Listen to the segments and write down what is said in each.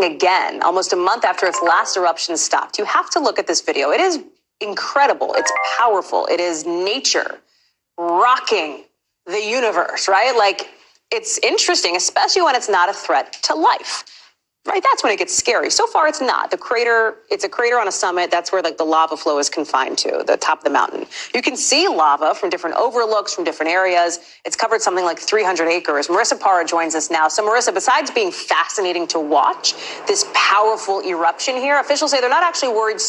again, almost a month after its last eruption stopped. You have to look at this video. It is incredible. It's powerful. It is nature rocking the universe, right? Like, it's interesting, especially when it's not a threat to life, right? That's when it gets scary. So far, it's not. It's a crater on a summit. That's where, like, the lava flow is confined to, the top of the mountain. You can see lava from different overlooks, from different areas. It's covered something like 300 acres. Marissa Parra joins us now. So, Marissa, besides being fascinating to watch this powerful eruption here, officials say they're not actually worried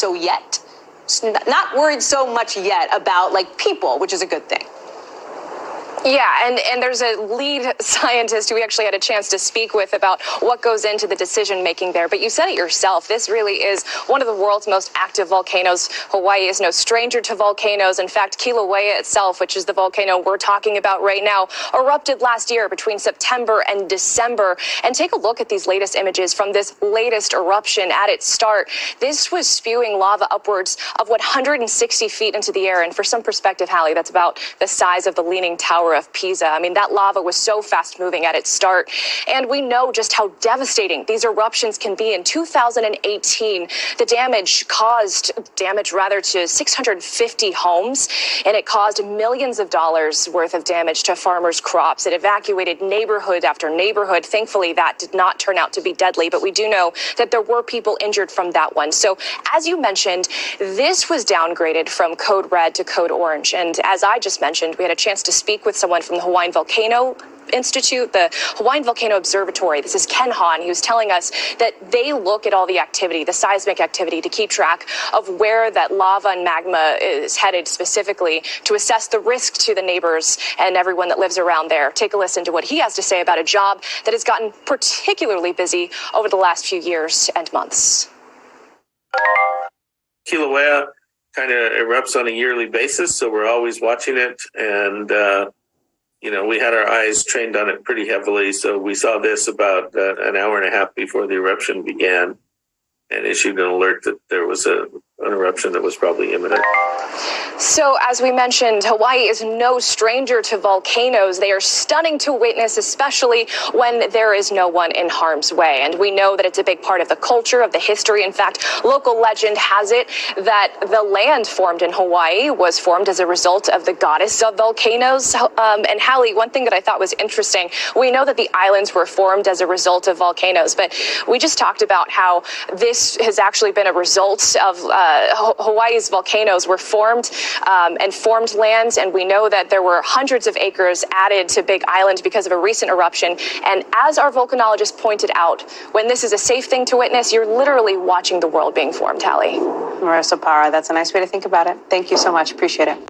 not worried so much yet about, like, people, which is a good thing. Yeah, and there's a lead scientist who we actually had a chance to speak with about what goes into the decision making there. But you said it yourself. This really is one of the world's most active volcanoes. Hawaii is no stranger to volcanoes. In fact, Kilauea itself, which is the volcano we're talking about right now, erupted last year between September and December. And take a look at these latest images from this latest eruption at its start. This was spewing lava upwards of 160 feet into the air. And for some perspective, Hallie, that's about the size of the Leaning Tower of Pisa. I mean, that lava was so fast moving at its start. And we know just how devastating these eruptions can be. In 2018, the damage to 650 homes, and it caused millions of dollars worth of damage to farmers' crops. It evacuated neighborhood after neighborhood. Thankfully, that did not turn out to be deadly, but we do know that there were people injured from that one. So as you mentioned, this was downgraded from code red to code orange. And as I just mentioned, we had a chance to speak with someone from the Hawaiian Volcano Institute, the Hawaiian Volcano Observatory. This is Ken Hahn. He was telling us that they look at all the activity, the seismic activity, to keep track of where that lava and magma is headed specifically to assess the risk to the neighbors and everyone that lives around there. Take a listen to what he has to say about a job that has gotten particularly busy over the last few years and months. Kilauea kind of erupts on a yearly basis, so we're always watching it. And, we had our eyes trained on it pretty heavily. So we saw this about an hour and a half before the eruption began and issued an alert that there was an eruption that was probably imminent. So, as we mentioned, Hawaii is no stranger to volcanoes. They are stunning to witness, especially when there is no one in harm's way. And we know that it's a big part of the culture, of the history. In fact, local legend has it that the land formed in Hawaii was formed as a result of the goddess of volcanoes. And Hallie, one thing that I thought was interesting, we know that the islands were formed as a result of volcanoes, but we just talked about how this has actually been a result of Hawaii's volcanoes were formed and formed lands, and we know that there were hundreds of acres added to Big Island because of a recent eruption. And as our volcanologist pointed out, when this is a safe thing to witness, you're literally watching the world being formed, Hallie. Marissa Parra, that's a nice way to think about it. Thank you so much. Appreciate it.